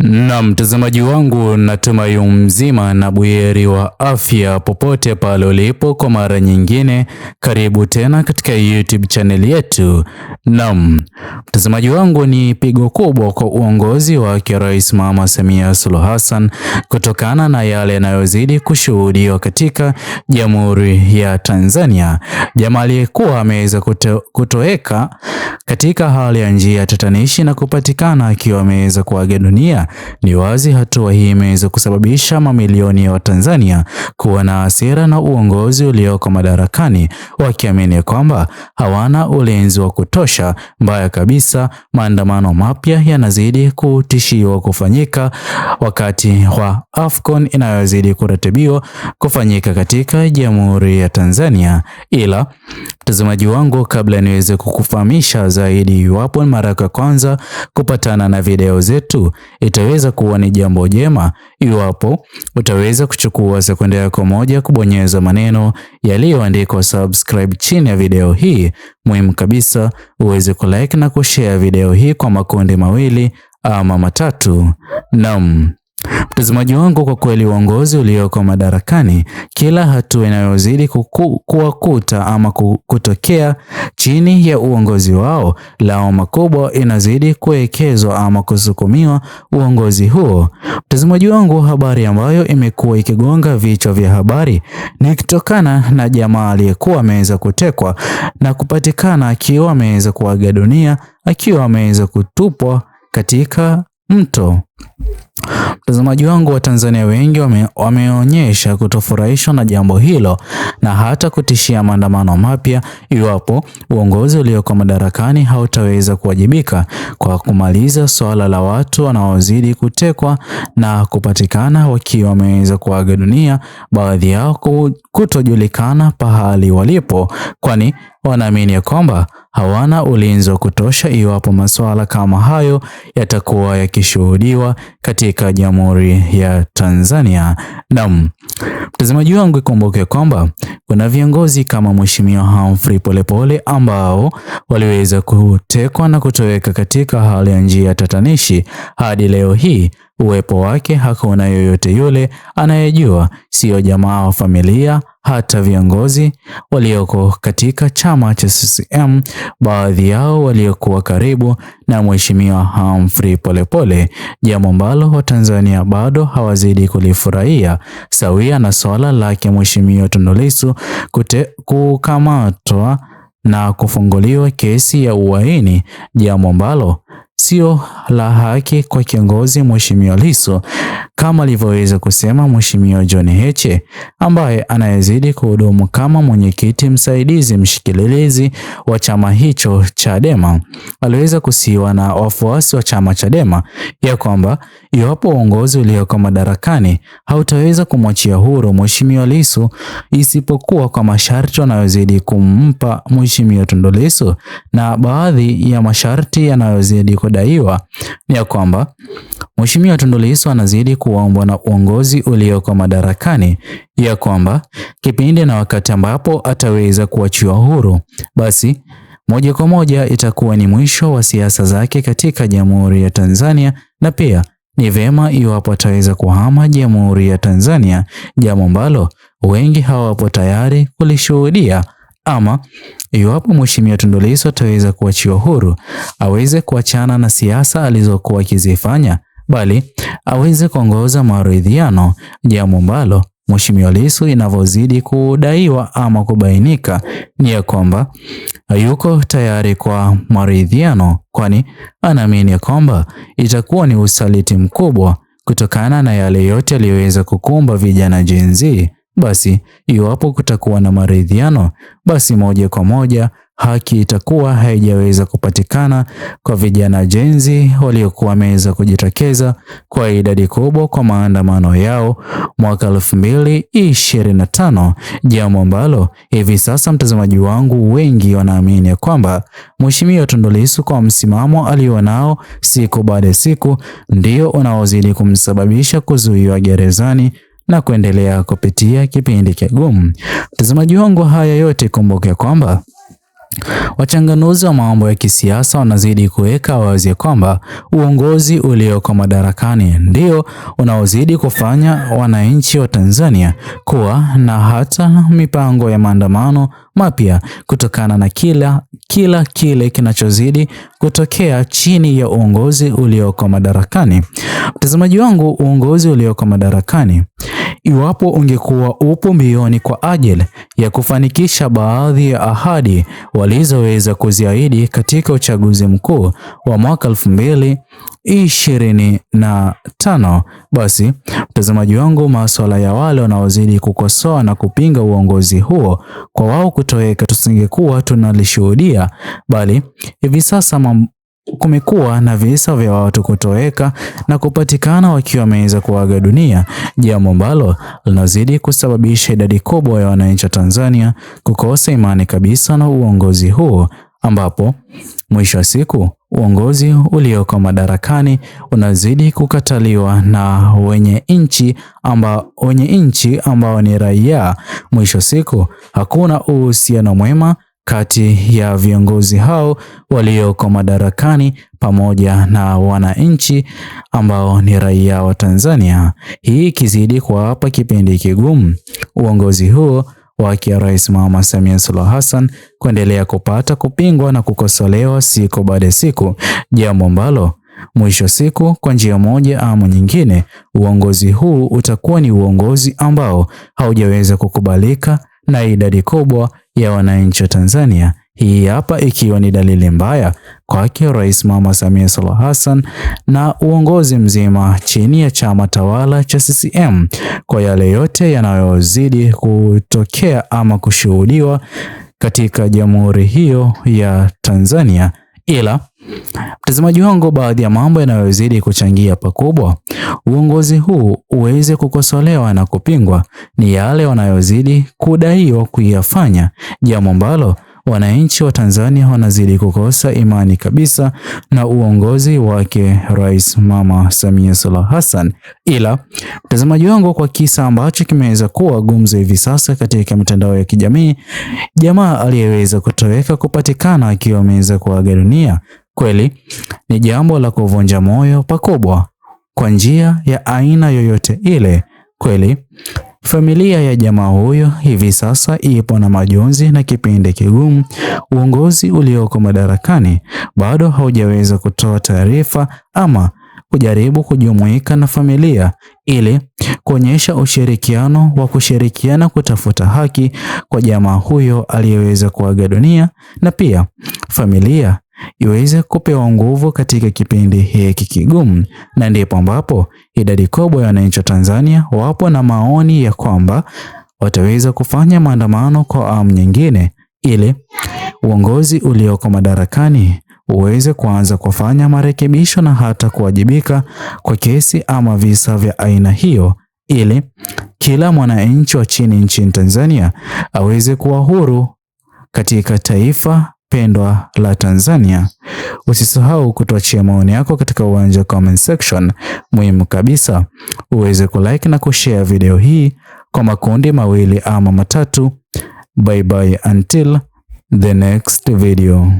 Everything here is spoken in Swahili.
Na mtazamaji wangu, natumai mzima na buheri wa afya popote pale ulipo. Kwa mara nyingine, karibu tena katika YouTube channel yetu. Naam, mtazamaji wangu, ni pigo kubwa kwa uongozi wa Rais Mama Samia Suluhu Hassan kutokana na yale yanayozidi kushuhudiwa katika Jamhuri ya Tanzania. Jamaa aliyekuwa ameweza kutoweka katika hali ya njia tatanishi na kupatikana akiwa ameweza kuaga dunia. Ni wazi hatua hii imeweza kusababisha mamilioni ya Watanzania kuwa na hasira na uongozi ulioko madarakani, wakiamini kwamba hawana ulinzi wa kutosha. Mbaya kabisa, maandamano mapya yanazidi kutishiwa kufanyika wakati wa AFCON inayozidi kuratibiwa kufanyika katika Jamhuri ya Tanzania. Ila mtazamaji wangu, kabla niweze kukufahamisha zaidi, iwapo mara ya kwanza kupatana na video zetu, itaweza kuwa ni jambo jema iwapo utaweza kuchukua sekunde yako moja kubonyeza maneno yaliyoandikwa subscribe chini ya video hii. Muhimu kabisa uweze kulike na kushare video hii kwa makundi mawili ama matatu. Naam, mtazamaji wangu, kwa kweli uongozi ulioko madarakani, kila hatua inayozidi kuwakuta ama kutokea chini ya uongozi wao, lawama kubwa inazidi kuwekezwa ama kusukumiwa uongozi huo. Mtazamaji wangu, habari ambayo imekuwa ikigonga vichwa vya habari ni kutokana na jamaa aliyekuwa ameweza kutekwa na kupatikana akiwa ameweza kuaga dunia, akiwa ameweza kutupwa katika mto. Mtazamaji wangu, wa Tanzania wengi wameonyesha kutofurahishwa na jambo hilo na hata kutishia maandamano mapya iwapo uongozi ulioko madarakani hautaweza kuwajibika kwa kumaliza swala la watu wanaozidi kutekwa na kupatikana wakiwa wameweza kuaga dunia, baadhi yao kutojulikana pahali walipo, kwani wanaamini kwamba hawana ulinzi wa kutosha iwapo masuala kama hayo yatakuwa yakishuhudiwa katika Jamhuri ya Tanzania. Naam, mtazamaji wangu, ikumbuke kwamba kuna viongozi kama Mheshimiwa Humphrey Polepole ambao waliweza kutekwa na kutoweka katika hali ya njia tatanishi. Hadi leo hii uwepo wake hakuna yoyote yule anayejua, sio jamaa wa familia, hata viongozi walioko katika chama cha CCM, baadhi yao waliokuwa karibu na Mheshimiwa Humphrey Polepole, jambo ambalo Watanzania bado hawazidi kulifurahia, sawia na swala lake Mheshimiwa Tundu Lissu kukamatwa na kufunguliwa kesi ya uhaini, jambo ambalo sio la haki kwa kiongozi Mheshimiwa Lissu, kama alivyoweza kusema Mheshimiwa John Heche ambaye anayezidi kuhudumu kama mwenyekiti msaidizi mshikililizi wa chama hicho Chadema. Aliweza kusiwa na wafuasi wa chama Chadema ya kwamba iwapo uongozi ulioko madarakani hautaweza kumwachia huru Mheshimiwa Lissu isipokuwa kwa masharti yanayozidi kumpa Mheshimiwa Tundu Lissu, na baadhi ya masharti yanayozidi kudaiwa ni ya kwamba Mheshimiwa Tundu Lissu anazidi kuombwa na uongozi ulioko madarakani ya kwamba kipindi na wakati ambapo ataweza kuachiwa huru, basi moja kwa moja itakuwa ni mwisho wa siasa zake katika Jamhuri ya Tanzania, na pia ni vema iwapo ataweza kuhama Jamhuri ya Tanzania, jambo ambalo wengi hawapo tayari kulishuhudia. Ama iwapo Mheshimiwa Tundu Lissu ataweza kuachiwa huru, aweze kuachana na siasa alizokuwa akizifanya, bali aweze kuongoza maridhiano, jambo ambalo Mheshimiwa Lissu inavyozidi kudaiwa ama kubainika ni ya kwamba hayuko tayari kwa maridhiano, kwani anaamini kwamba itakuwa ni usaliti mkubwa kutokana na yale yote aliyoweza kukumba vijana Gen Z. Basi iwapo kutakuwa na maridhiano, basi moja kwa moja haki itakuwa haijaweza kupatikana kwa vijana Gen Z waliokuwa wameweza kujitokeza kwa idadi kubwa kwa maandamano yao mwaka 2025, jambo ambalo hivi sasa, mtazamaji wangu, wengi wanaamini kwamba Mheshimiwa Tundu Lissu kwa msimamo alionao siku baada ya siku ndio unaozidi kumsababisha kuzuiwa gerezani na kuendelea kupitia kipindi kigumu. Mtazamaji wangu, haya yote kumbuke kwamba Wachanganuzi wa mambo ya kisiasa wanazidi kuweka wazi kwamba uongozi ulioko madarakani ndio unaozidi kufanya wananchi wa Tanzania kuwa na hata mipango ya maandamano mapya kutokana na kile kinachozidi kutokea chini ya uongozi ulioko madarakani. Mtazamaji wangu, uongozi ulioko madarakani, iwapo ungekuwa upo mbioni kwa ajili ya kufanikisha baadhi ya ahadi walizoweza kuziahidi katika uchaguzi mkuu wa mwaka 2025, basi mtazamaji wangu, masuala ya wale wanaozidi kukosoa na kupinga uongozi huo kwa wao kutoweka tusingekuwa tunalishuhudia, bali hivi sasa kumekuwa na visa vya watu kutoweka na kupatikana wakiwa wameweza kuaga dunia, jambo ambalo linazidi kusababisha idadi kubwa ya wananchi wa Tanzania kukosa imani kabisa na uongozi huo, ambapo mwisho wa siku uongozi ulioko madarakani unazidi kukataliwa na wenye nchi ambao ni raia. Mwisho wa siku hakuna uhusiano mwema kati ya viongozi hao walioko madarakani pamoja na wananchi ambao ni raia wa Tanzania. Hii ikizidi kuwapa kipindi kigumu uongozi huo wa Rais Mama Samia Suluhu Hassan kuendelea kupingwa na kukosolewa siku baada ya siku, jambo ambalo mwisho siku kwa njia moja ama nyingine uongozi huu utakuwa ni uongozi ambao haujaweza kukubalika na idadi kubwa ya wananchi wa Tanzania. Hii hapa ikiwa ni dalili mbaya kwake Rais Mama Samia Suluhu Hassan na uongozi mzima chini ya chama tawala cha CCM kwa yale yote yanayozidi kutokea ama kushuhudiwa katika jamhuri hiyo ya Tanzania. Ila mtazamaji wangu, baadhi ya mambo yanayozidi kuchangia pakubwa uongozi huu uweze kukosolewa na kupingwa ni yale wanayozidi kudaiwa kuyafanya, jambo ambalo wananchi wa Tanzania wanazidi kukosa imani kabisa na uongozi wake Rais Mama Samia Suluhu Hassan. Ila mtazamaji wangu, kwa kisa ambacho kimeweza kuwa gumzo hivi sasa katika mitandao ya kijamii, jamaa aliyeweza kutoweka kupatikana akiwa ameweza kuaga dunia, kweli ni jambo la kuvunja moyo pakubwa kwa njia ya aina yoyote ile. Kweli familia ya jamaa huyo hivi sasa ipo na majonzi na kipindi kigumu. Uongozi ulioko madarakani bado haujaweza kutoa taarifa ama kujaribu kujumuika na familia ili kuonyesha ushirikiano wa kushirikiana kutafuta haki kwa jamaa huyo aliyeweza kuaga dunia, na pia familia iweze kupewa nguvu katika kipindi hiki kigumu. Na ndipo ambapo idadi kubwa ya wananchi wa Tanzania wapo na maoni ya kwamba wataweza kufanya maandamano kwa awamu nyingine ili uongozi ulioko madarakani uweze kuanza kufanya marekebisho na hata kuwajibika kwa kesi ama visa vya aina hiyo, ili kila mwananchi wa chini nchini Tanzania aweze kuwa huru katika taifa pendwa la Tanzania. Usisahau kutuachia maoni yako katika uwanja wa comment section. Muhimu kabisa uweze kulike na kushare video hii kwa makundi mawili ama matatu. Bye bye until the next video.